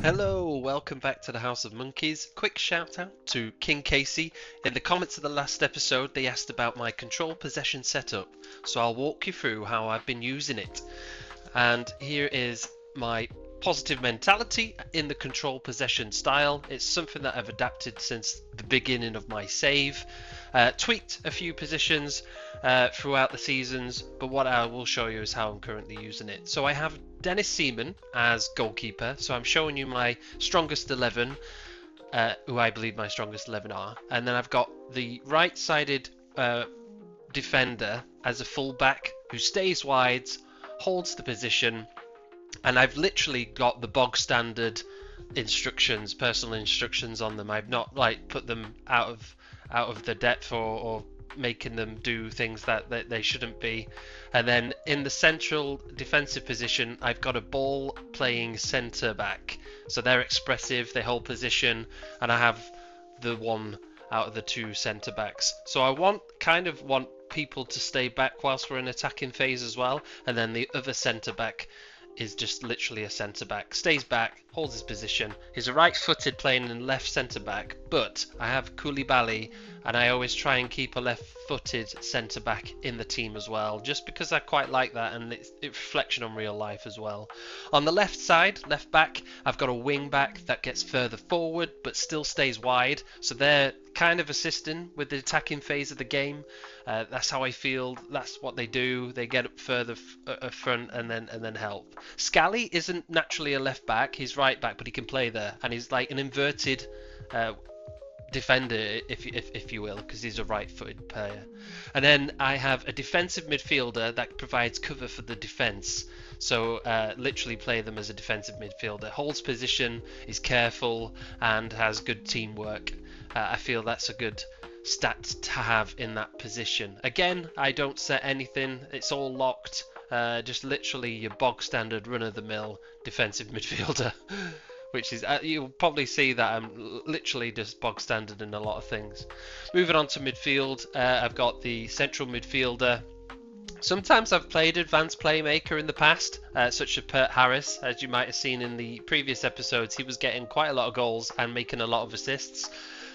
Hello, welcome back to the House of Monkeys. Quick shout out to King Casey. In the comments of the last episode, they asked about my control possession setup, so I'll walk you through how I've been using it. And here is my positive mentality in the control possession style. It's something that I've adapted since the beginning of my save. Tweaked a few positions throughout the seasons, but what I will show you is how I'm currently using it. So I have Dennis Seaman as goalkeeper, so I'm showing you my strongest 11, who I believe my strongest 11 are. And then I've got the right-sided defender as a fullback who stays wide, holds the position, and I've literally got the bog standard instructions, personal instructions on them. I've not like put them out of the depth or making them do things that they shouldn't be. And then in the central defensive position, I've got a ball playing centre back, so they're expressive, they hold position, and I have the one out of the two centre backs. So I want people to stay back whilst we're in attacking phase as well, and then the other centre back is just literally a centre back, stays back, holds his position. He's a right-footed playing in left centre back, but I have Koulibaly, and I always try and keep a left-footed centre back in the team as well, just because I quite like that, and it's a reflection on real life as well. On the left side, left back, I've got a wing back that gets further forward but still stays wide, so they're kind of assisting with the attacking phase of the game. That's how I feel. That's what they do. They get up further front and then help. Scally isn't naturally a left back. He's right back, but he can play there, and he's like an inverted defender, if you will, because he's a right-footed player. And then I have a defensive midfielder that provides cover for the defense. So literally play them as a defensive midfielder. Holds position, is careful, and has good teamwork. I feel that's a good stat to have in that position. Again, I don't set anything. It's all locked. Just literally your bog standard run-of-the-mill defensive midfielder. Which is, you'll probably see that I'm literally just bog standard in a lot of things. Moving on to midfield, I've got the central midfielder. Sometimes I've played advanced playmaker in the past, such as Pert Harris. As you might have seen in the previous episodes, he was getting quite a lot of goals and making a lot of assists.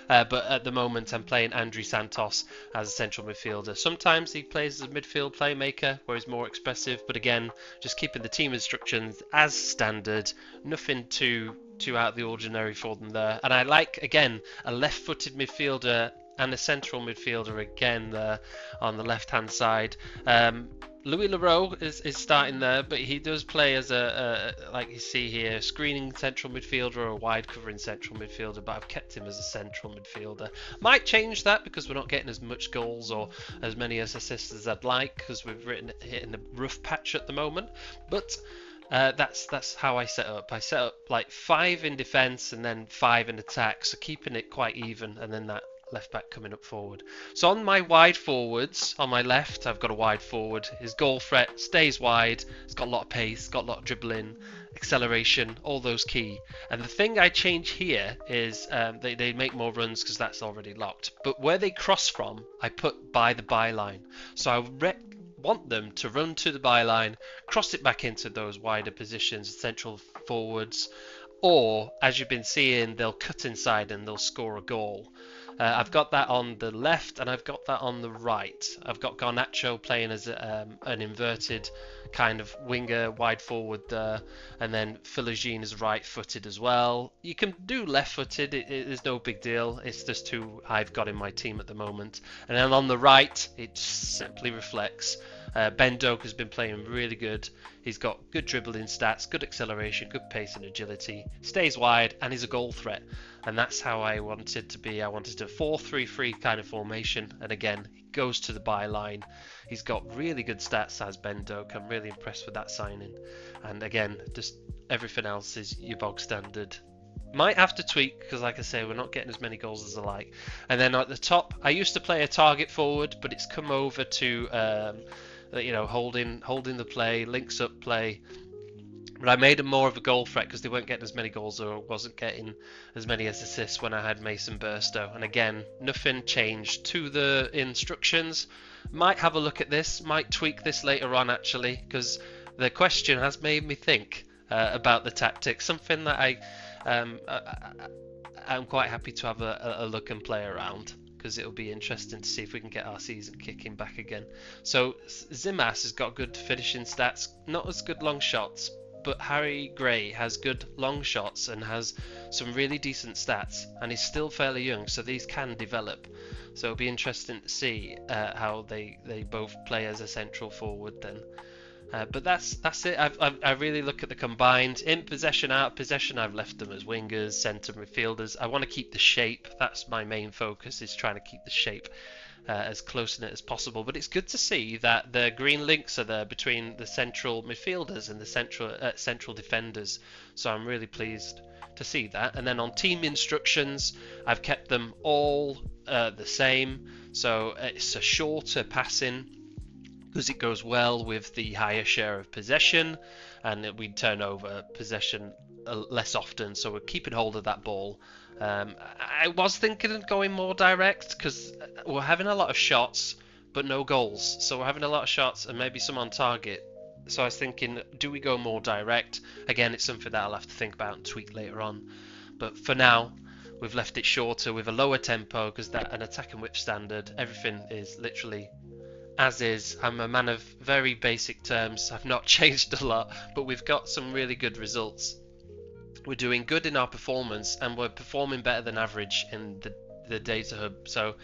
But at the moment I'm playing Andrew Santos as a central midfielder. Sometimes he plays as a midfield playmaker where he's more expressive, but again, just keeping the team instructions as standard, nothing too out of the ordinary for them there. And I like, again, a left-footed midfielder and a central midfielder again there on the left-hand side. Louis Leroux is starting there, but he does play as a like you see here, screening central midfielder or a wide covering central midfielder, but I've kept him as a central midfielder. Might change that because we're not getting as much goals or as many assists as I'd like, because we've hit a rough patch at the moment. But that's how I set up. I set up like 5 in defence and then 5 in attack, so keeping it quite even, and then that left back coming up forward. So on my wide forwards, on my left, I've got a wide forward. His goal threat stays wide. He's got a lot of pace, got a lot of dribbling, acceleration, all those key. And the thing I change here is they make more runs because that's already locked. But where they cross from, I put by the byline. So I want them to run to the byline, cross it back into those wider positions, central forwards, or as you've been seeing, they'll cut inside and they'll score a goal. I've got that on the left and I've got that on the right. I've got Garnacho playing as an inverted kind of winger, wide forward there, and then Philogene is right-footed as well. You can do left-footed, it is no big deal. It's just who I've got in my team at the moment. And then on the right, it simply reflects. Ben Doak has been playing really good. He's got good dribbling stats, good acceleration, good pace and agility, stays wide, and he's a goal threat. And that's how I wanted to be. I wanted a 4-3-3 kind of formation. And again, he goes to the byline. He's got really good stats as Ben Doak. I'm really impressed with that signing. And again, just everything else is your bog standard. Might have to tweak because, like I say, we're not getting as many goals as I like. And then at the top, I used to play a target forward, but it's come over to holding the play, links up play. But I made him more of a goal threat because they weren't getting as many goals or wasn't getting as many assists when I had Mason Burstow. And again, nothing changed to the instructions. Might have a look at this, might tweak this later on actually, because the question has made me think about the tactics. Something that I'm quite happy to have a look and play around, because it'll be interesting to see if we can get our season kicking back again. So Zimas has got good finishing stats, not as good long shots, but Harry Gray has good long shots and has some really decent stats, and he's still fairly young, so these can develop. So it'll be interesting to see how they both play as a central forward then. But that's it. I really look at the combined in possession, out of possession. I've left them as wingers, centre midfielders. I want to keep the shape. That's my main focus, is trying to keep the shape as close in it as possible. But it's good to see that the green links are there between the central midfielders and the central defenders. So I'm really pleased to see that. And then on team instructions, I've kept them all the same. So it's a shorter passing, because it goes well with the higher share of possession, and we turn over possession less often, so we're keeping hold of that ball. I was thinking of going more direct, because we're having a lot of shots but no goals, so we're having a lot of shots and maybe some on target. So I was thinking, do we go more direct? Again, it's something that I'll have to think about and tweak later on, but for now we've left it shorter with a lower tempo, because that an attacking whip standard, everything is literally as is. I'm a man of very basic terms. I've not changed a lot, but we've got some really good results. We're doing good in our performance, and we're performing better than average in the data hub. So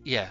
yeah,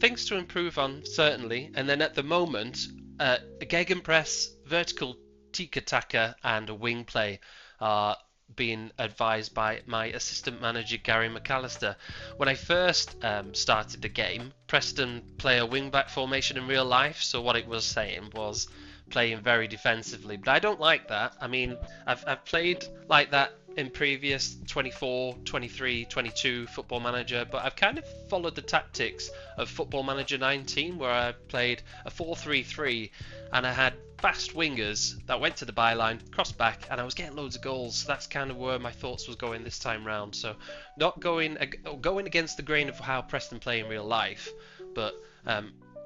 things to improve on, certainly. And then at the moment, a gegenpress, vertical tiki-taka, and a wing play are being advised by my assistant manager Gary McAllister. When I first started the game, Preston play a wing-back formation in real life, so what it was saying was playing very defensively, but I don't like that. I mean, I've played like that in previous 24, 23, 22 Football Manager, but I've kind of followed the tactics of Football Manager 19, where I played a 4-3-3, and I had fast wingers that went to the byline, crossed back, and I was getting loads of goals. So that's kind of where my thoughts was going this time round. So not going against the grain of how Preston play in real life, but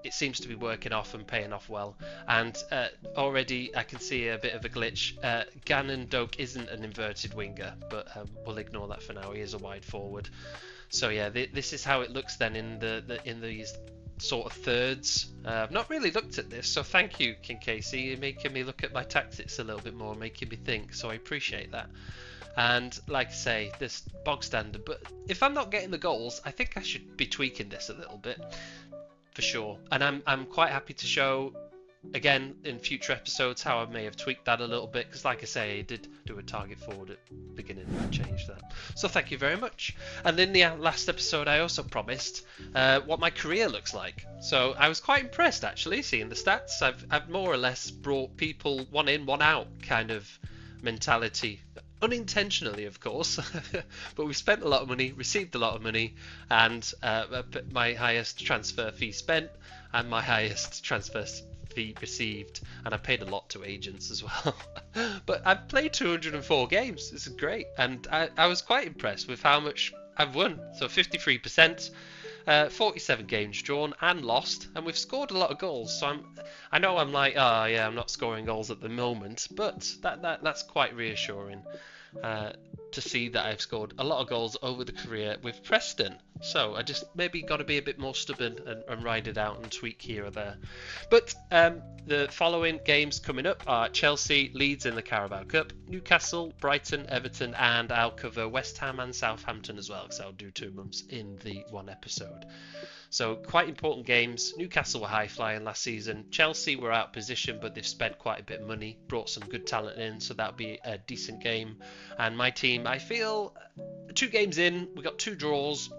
it seems to be working off and paying off well. And already I can see a bit of a glitch. Gannon Doak isn't an inverted winger, but we'll ignore that for now. He is a wide forward. So yeah, this is how it looks then in these sort of thirds. I've not really looked at this, so thank you, King Casey. You're making me look at my tactics a little bit more, making me think, so I appreciate that. And like I say, this bog standard, but if I'm not getting the goals, I think I should be tweaking this a little bit, for sure. And I'm quite happy to show again in future episodes how I may have tweaked that a little bit, because like I say, I did do a target forward at the beginning and change that. So thank you very much. And in the last episode I also promised what my career looks like. So I was quite impressed actually seeing the stats. I've more or less brought people one in, one out kind of mentality. Unintentionally, of course, but we've spent a lot of money, received a lot of money, and my highest transfer fee spent and my highest transfer fee received, and I paid a lot to agents as well. But I've played 204 games. This is great, and I was quite impressed with how much I've won. So 53%. 47 games drawn and lost, and we've scored a lot of goals. So I know I'm like, oh yeah, I'm not scoring goals at the moment, but that's quite reassuring to see that I've scored a lot of goals over the career with Preston. So I just maybe got to be a bit more stubborn and ride it out and tweak here or there. But the following games coming up are Chelsea, Leeds in the Carabao Cup, Newcastle, Brighton, Everton, and I'll cover West Ham and Southampton as well, because I'll do 2 months in the one episode. So quite important games. Newcastle were high flying last season. Chelsea were out of position, but they've spent quite a bit of money, brought some good talent in, so that'll be a decent game. And my team, I feel 2 games in, we got 2 draws,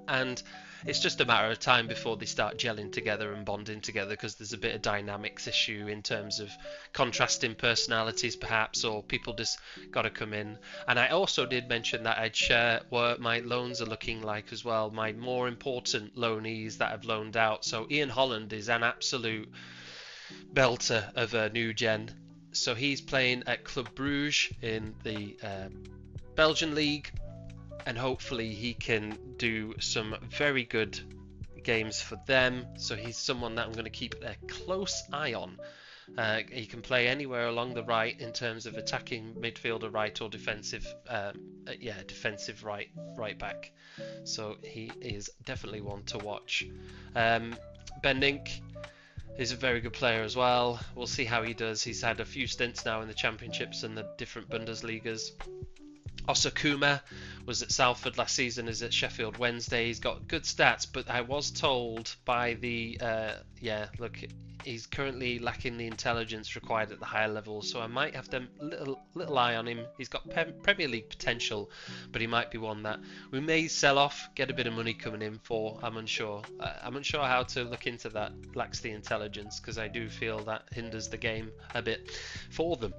and it's just a matter of time before they start gelling together and bonding together, because there's a bit of dynamics issue in terms of contrasting personalities perhaps, or people just got to come in. And I also did mention that I'd share what my loans are looking like as well, my more important loanees that I've loaned out. So Ian Holland is an absolute belter of a new gen. So he's playing at Club Bruges in the Belgian league, and hopefully he can do some very good games for them. So he's someone that I'm going to keep a close eye on. He can play anywhere along the right in terms of attacking midfielder right or defensive, defensive right back. So he is definitely one to watch. Ben Nink is a very good player as well. We'll see how he does. He's had a few stints now in the championships and the different Bundesligas. Osakuma was at Salford last season, is at Sheffield Wednesday. He's got good stats, but I was told by the he's currently lacking the intelligence required at the higher level, so I might have to little eye on him. He's got Premier League potential, but he might be one that we may sell off, get a bit of money coming in for. I'm unsure. I'm unsure how to look into that. Lacks the intelligence, because I do feel that hinders the game a bit for them.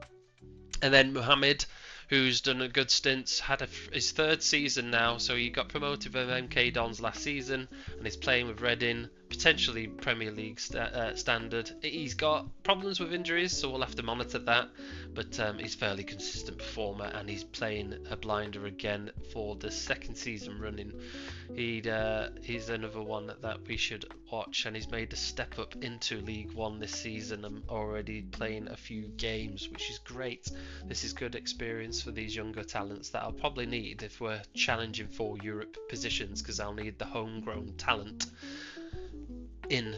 And then Mohamed, who's done a good stint, had his third season now, so he got promoted from MK Dons last season, and he's playing with Reading, potentially Premier League standard. He's got problems with injuries, so we'll have to monitor that, but he's a fairly consistent performer, and he's playing a blinder again for the second season running. He's another one that we should watch, and he's made a step up into League One this season and already playing a few games, which is great. This is good experience for these younger talents that I'll probably need if we're challenging for Europe positions, because I'll need the homegrown talent in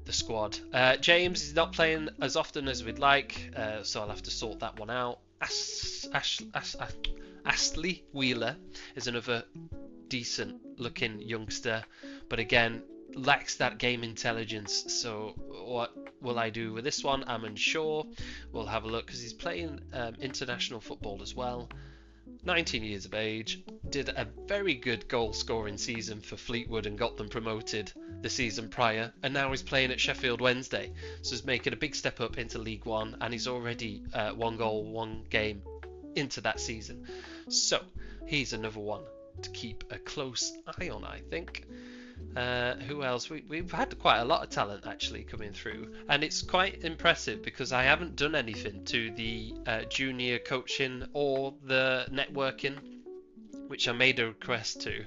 the squad. James is not playing as often as we'd like, so I'll have to sort that one out. Astley Wheeler is another decent looking youngster, but again lacks that game intelligence, so what will I do with this one? I'm unsure. We'll have a look, because he's playing international football as well. 19 years of age, did a very good goal scoring season for Fleetwood and got them promoted the season prior, and now he's playing at Sheffield Wednesday, so he's making a big step up into League One, and he's already 1 goal, 1 game into that season. So he's another one to keep a close eye on, I think. Who else? We've had quite a lot of talent actually coming through, and it's quite impressive because I haven't done anything to the junior coaching or the networking, which I made a request to.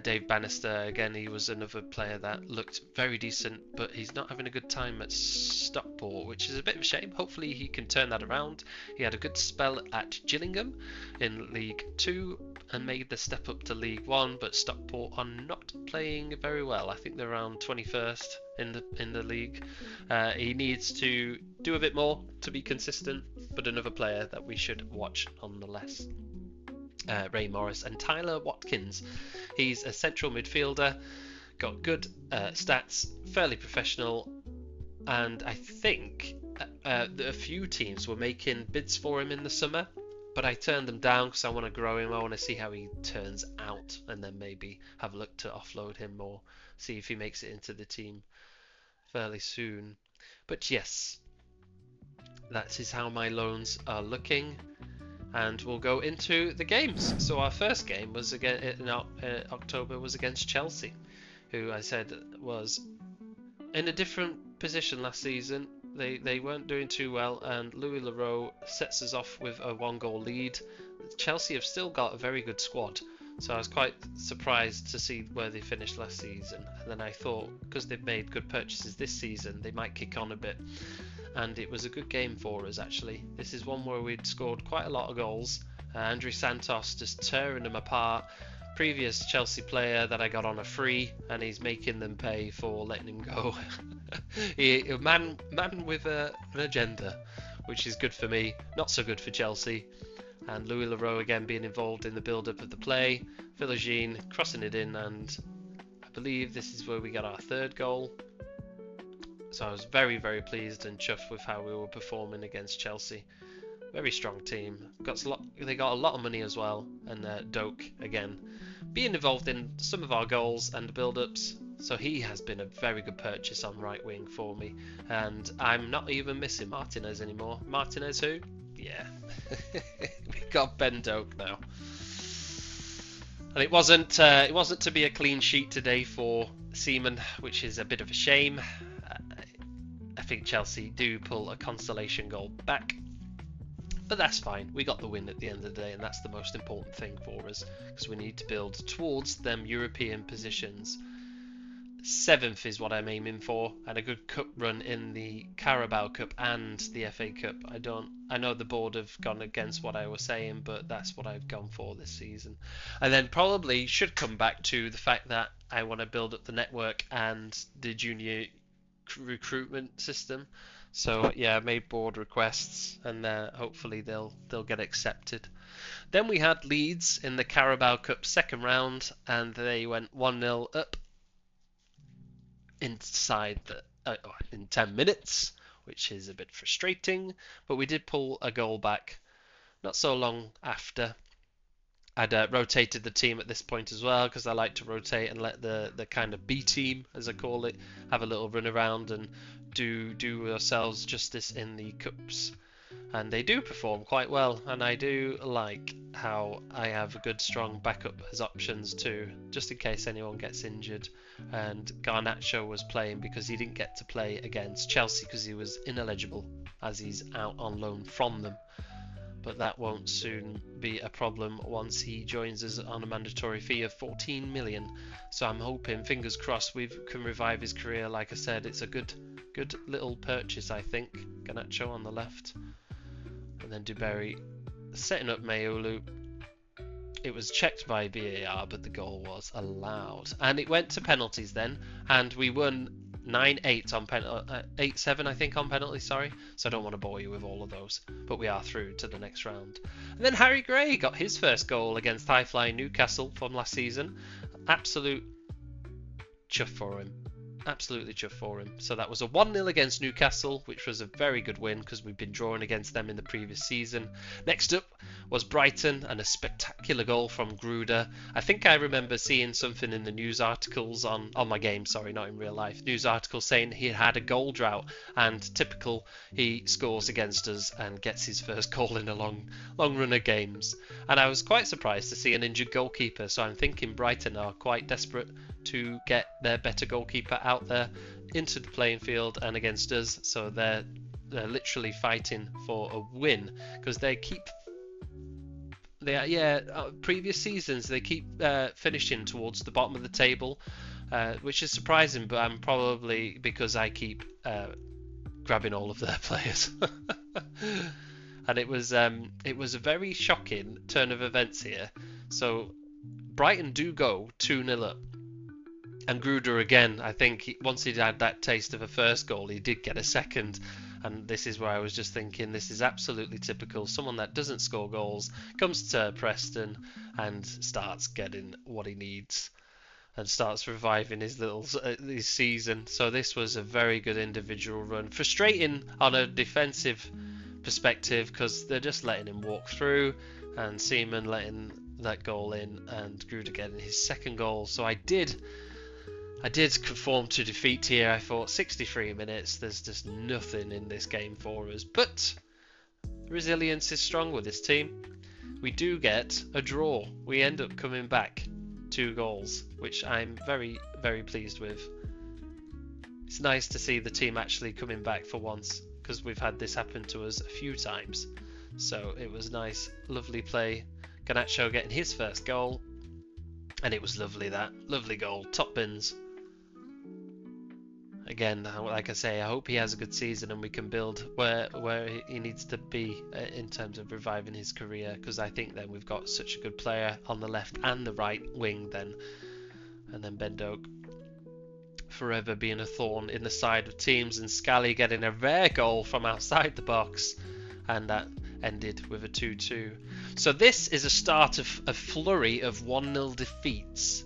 Dave Bannister, again, he was another player that looked very decent, but he's not having a good time at Stockport, which is a bit of a shame. Hopefully he can turn that around. He had a good spell at Gillingham in League 2 and made the step up to League 1, but Stockport are not playing very well. I think they're around 21st in the league. He needs to do a bit more to be consistent, but another player that we should watch nonetheless. Ray Morris and Tyler Watkins. He's a central midfielder, got good stats, fairly professional, and I think a few teams were making bids for him in the summer, but I turned them down because I want to grow him. I want to see how he turns out, and then maybe have a look to offload him or see if he makes it into the team fairly soon. But yes, that is how my loans are looking. And we'll go into the games. So our first game was in October was against Chelsea, who I said was in a different position last season. They weren't doing too well, and Louis Leroux sets us off with a 1-goal lead. Chelsea have still got a very good squad, so I was quite surprised to see where they finished last season. And then I thought, because they've made good purchases this season, they might kick on a bit. And it was a good game for us, actually. This is one where we'd scored quite a lot of goals. Andrew Santos just tearing them apart. Previous Chelsea player that I got on a free, and he's making them pay for letting him go. A man with an agenda, which is good for me, not so good for Chelsea. And Louis Leroux again being involved in the build-up of the play. Philogene crossing it in, and I believe this is where we got our 3rd goal. So I was very, very pleased and chuffed with how we were performing against Chelsea. Very strong team. They got a lot of money as well. And Doak, again, being involved in some of our goals and build-ups. So he has been a very good purchase on right wing for me. And I'm not even missing Martinez anymore. Martinez who? Yeah. We've got Ben Doak now. And it wasn't to be a clean sheet today for Seaman, which is a bit of a shame. I think Chelsea do pull a consolation goal back, but that's fine. We got the win at the end of the day, and that's the most important thing for us, because we need to build towards them European positions. 7th is what I'm aiming for, and a good cup run in the Carabao Cup and the FA Cup. I know the board have gone against what I was saying, but that's what I've gone for this season. And then probably should come back to the fact that I want to build up the network and the junior recruitment system. So yeah, I made board requests, and hopefully they'll get accepted. Then we had Leeds in the Carabao Cup second round, and they went 1-0 up inside in 10 minutes, which is a bit frustrating, but we did pull a goal back not so long after. I'd rotated the team at this point as well, because I like to rotate and let the kind of B team, as I call it, have a little run around and do ourselves justice in the cups. And they do perform quite well, and I do like how I have a good strong backup as options too, just in case anyone gets injured. And Garnacho was playing because he didn't get to play against Chelsea because he was ineligible, as he's out on loan from them. But that won't soon be a problem once he joins us on a mandatory fee of 14 million. So I'm hoping, fingers crossed, we can revive his career. Like I said, it's a good little purchase, I think. Garnacho on the left. And then Duberry setting up Mayolu. It was checked by VAR, but the goal was allowed. And it went to penalties then, and we won 9-8 on 8-7 I think on penalty, sorry. So I don't want to bore you with all of those, but we are through to the next round. And then Harry Gray got his first goal against high-flying Newcastle from last season. Absolute chuff for him. Absolutely chuffed for him. So that was a 1-0 against Newcastle, which was a very good win because we've been drawing against them in the previous season. Next up was Brighton, and a spectacular goal from Gruder. I think I remember seeing something in the news articles on my game, sorry, not in real life, news articles saying he had a goal drought, and typical, he scores against us and gets his first goal in a long run of games. And I was quite surprised to see an injured goalkeeper, so I'm thinking Brighton are quite desperate to get their better goalkeeper out there into the playing field and against us, so they're literally fighting for a win, because previous seasons they keep finishing towards the bottom of the table, which is surprising, but I'm probably because I keep grabbing all of their players. And it was a very shocking turn of events here. So Brighton do go 2-0 up. And Gruder again, I think once he'd had that taste of a first goal, he did get a second. And this is where I was just thinking, this is absolutely typical. Someone that doesn't score goals comes to Preston and starts getting what he needs and starts reviving his season. So this was a very good individual run. Frustrating on a defensive perspective because they're just letting him walk through, and Seaman letting that goal in, and Gruder getting his second goal. So I did conform to defeat here. I thought 63 minutes, there's just nothing in this game for us. But resilience is strong with this team. We do get a draw. We end up coming back 2 goals, which I'm very, very pleased with. It's nice to see the team actually coming back for once, because we've had this happen to us a few times. So it was nice, lovely play. Garnacho getting his first goal. And it was lovely, that. Lovely goal. Top bins. Again, like I say, I hope he has a good season and we can build where he needs to be in terms of reviving his career, because I think then we've got such a good player on the left and the right wing then. And then Ben Doak forever being a thorn in the side of teams, and Scally getting a rare goal from outside the box, and that ended with a 2-2. So this is a start of a flurry of 1-0 defeats,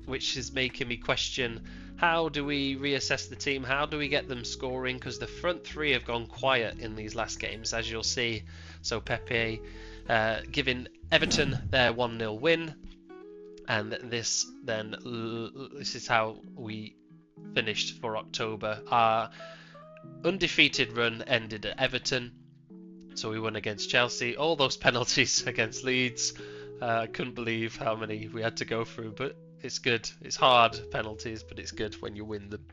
which is making me question, how do we reassess the team? How do we get them scoring? Because the front three have gone quiet in these last games, as you'll see. So Pepe giving Everton their 1-0 win, and this is how we finished for October. Our undefeated run ended at Everton. So we won against Chelsea. All those penalties against Leeds. I couldn't believe how many we had to go through, but it's good. It's hard penalties, but it's good when you win them.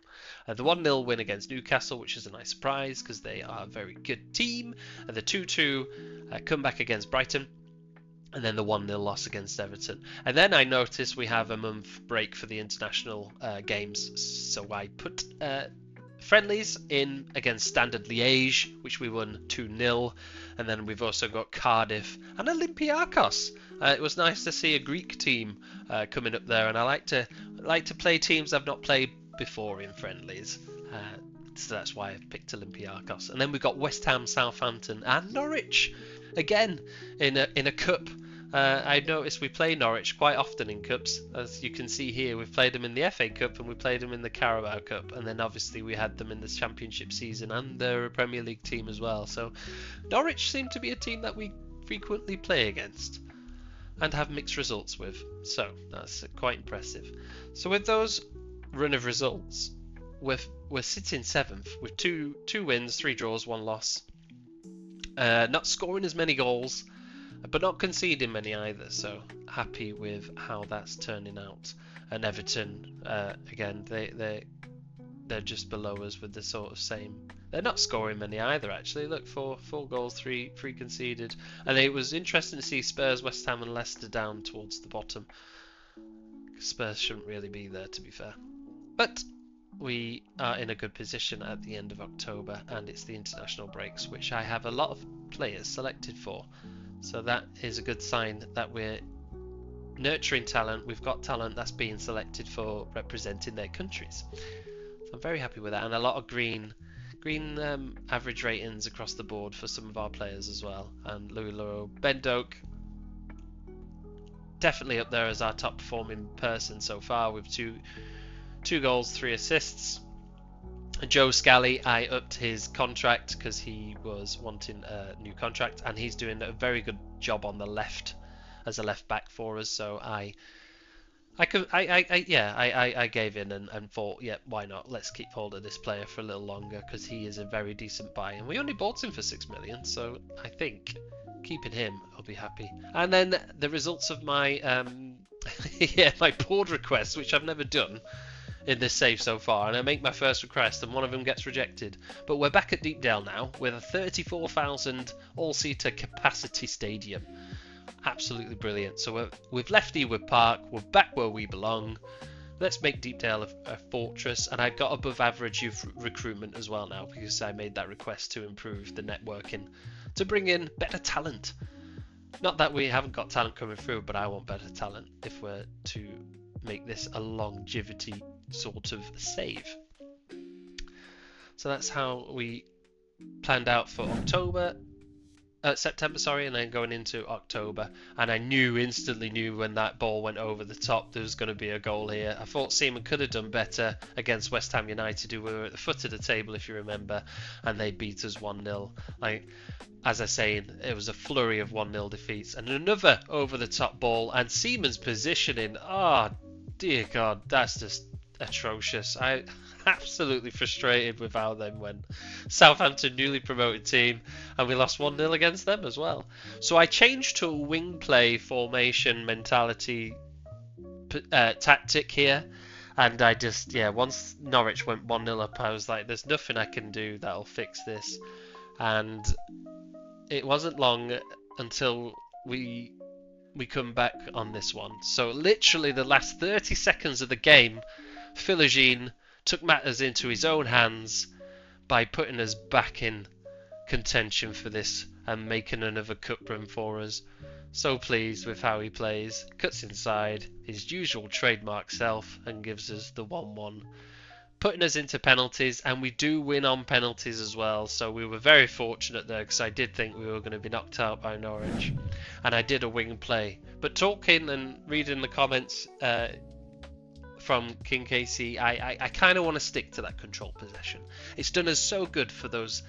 The 1-0 win against Newcastle, which is a nice surprise because they are a very good team. And the 2-2 comeback against Brighton. and then the 1-0 loss against Everton. And then I noticed we have a month break for the international games, so I put friendlies in against Standard Liège, which we won 2-0, and then we've also got Cardiff and Olympiacos. It was nice to see a Greek team coming up there, and I like to play teams I've not played before in friendlies. So that's why I've picked Olympiacos. And then we've got West Ham, Southampton, and Norwich again in a cup. I noticed we play Norwich quite often in cups. As you can see here, we've played them in the FA Cup and we played them in the Carabao Cup, and then obviously we had them in the Championship season, and they're a Premier League team as well. So Norwich seem to be a team that we frequently play against and have mixed results with. So that's quite impressive. So with those run of results, we're sitting 7th with two wins, 3 draws, 1 loss. Not scoring as many goals, but not conceding many either. So happy with how that's turning out. And Everton, again, they're just below us with the sort of same. They're not scoring many either, actually. Look, 4 goals, 3 conceded. And it was interesting to see Spurs, West Ham, and Leicester down towards the bottom. Spurs shouldn't really be there, to be fair. But we are in a good position at the end of October, and it's the international breaks, which I have a lot of players selected for. So that is a good sign that we're nurturing talent. We've got talent that's being selected for representing their countries. So I'm very happy with that, and a lot of green average ratings across the board for some of our players as well. And Lulo Bendoke, definitely up there as our top performing person so far with 2 goals, 3 assists. Joe Scally, I upped his contract because he was wanting a new contract, and he's doing a very good job on the left as a left back for us. So I gave in and thought, yeah, why not? Let's keep hold of this player for a little longer because he is a very decent buy, and we only bought him for 6 million. So I think keeping him, I'll be happy. And then the results of my my board requests, which I've never done in this save so far, and I make my first request and one of them gets rejected. But we're back at Deepdale now with a 34,000 all-seater capacity stadium. Absolutely brilliant. So we've left Ewood Park, we're back where we belong. Let's make Deepdale a fortress, and I got above average youth recruitment as well now because I made that request to improve the networking, to bring in better talent. Not that we haven't got talent coming through, but I want better talent if we're to make this a longevity sort of save. So that's how we planned out for September, and then going into October. And I instantly knew when that ball went over the top there was going to be a goal here. I thought Seaman could have done better against West Ham United, who were at the foot of the table if you remember, and they beat us 1-0. As I say, it was a flurry of 1-0 defeats, and another over the top ball, and Seaman's positioning, dear God, that's just atrocious. I absolutely frustrated with how they went. Southampton, newly promoted team, and we lost 1-0 against them as well. So I changed to a wing play formation mentality tactic here, and I just, once Norwich went 1-0 up, I was like, there's nothing I can do that'll fix this. And it wasn't long until we come back on this one. So literally the last 30 seconds of the game, Philogene took matters into his own hands by putting us back in contention for this and making another cup run for us. So pleased with how he plays. Cuts inside his usual trademark self and gives us the 1-1. Putting us into penalties, and we do win on penalties as well, so we were very fortunate there because I did think we were going to be knocked out by Norwich, and I did a wing play. But talking and reading the comments from King KC, I kind of want to stick to that control possession. It's done us so good for those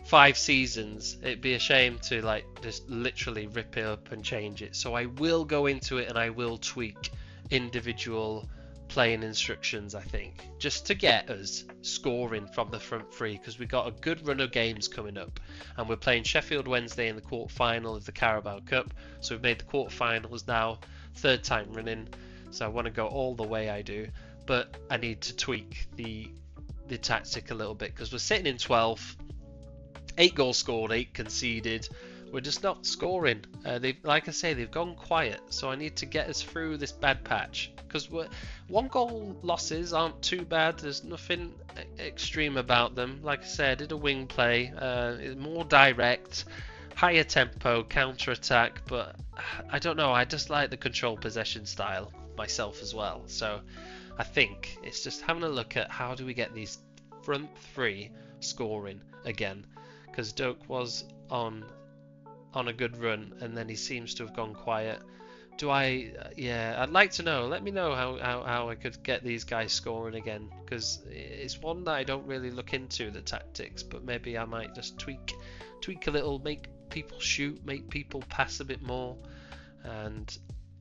5 seasons. It'd be a shame to just literally rip it up and change it. So I will go into it and I will tweak individual playing instructions, I think, just to get us scoring from the front three, because we've got a good run of games coming up, and we're playing Sheffield Wednesday in the quarter-final of the Carabao Cup. So we've made the quarter-finals now, 3rd time running, so I want to go all the way, I do, but I need to tweak the tactic a little bit because we're sitting in 12th, 8 goals scored, 8 conceded, we're just not scoring. Like I say, they've gone quiet, so I need to get us through this bad patch. Because one goal losses aren't too bad. There's nothing extreme about them. Like I said, I did a wing play, more direct, higher tempo, counter attack. But I don't know. I just like the control possession style myself as well. So I think it's just having a look at how do we get these front three scoring again. Because Doak was on a good run, and then he seems to have gone quiet. Yeah, I'd like to know. Let me know how I could get these guys scoring again, because it's one that I don't really look into, the tactics, but maybe I might just tweak a little, make people shoot, make people pass a bit more, and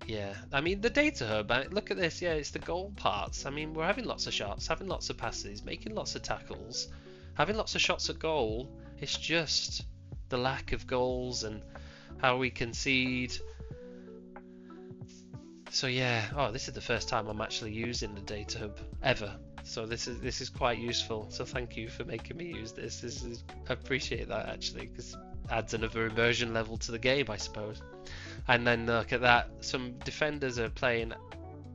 yeah, I mean the data hub. Look at this. Yeah, it's the goal parts. I mean, we're having lots of shots, having lots of passes, making lots of tackles, having lots of shots at goal. It's just the lack of goals and how we concede. So yeah, this is the first time I'm actually using the data hub ever. So this is quite useful. So thank you for making me use this. I appreciate that actually, because it adds another immersion level to the game, I suppose. And then look at that, some defenders are playing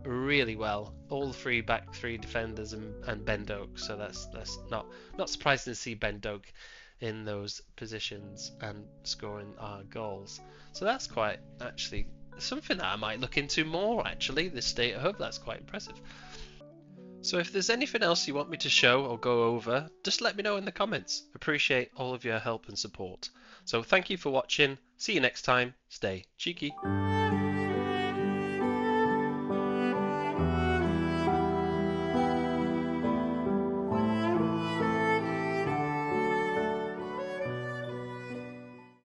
really well. All back three defenders and Ben Doak. So that's not surprising to see Ben Doak in those positions and scoring our goals. So that's quite actually something that I might look into more actually, this data hub. That's quite impressive. So if there's anything else you want me to show or go over, just let me know in the comments. Appreciate all of your help and support. So thank you for watching. See you next time. Stay cheeky.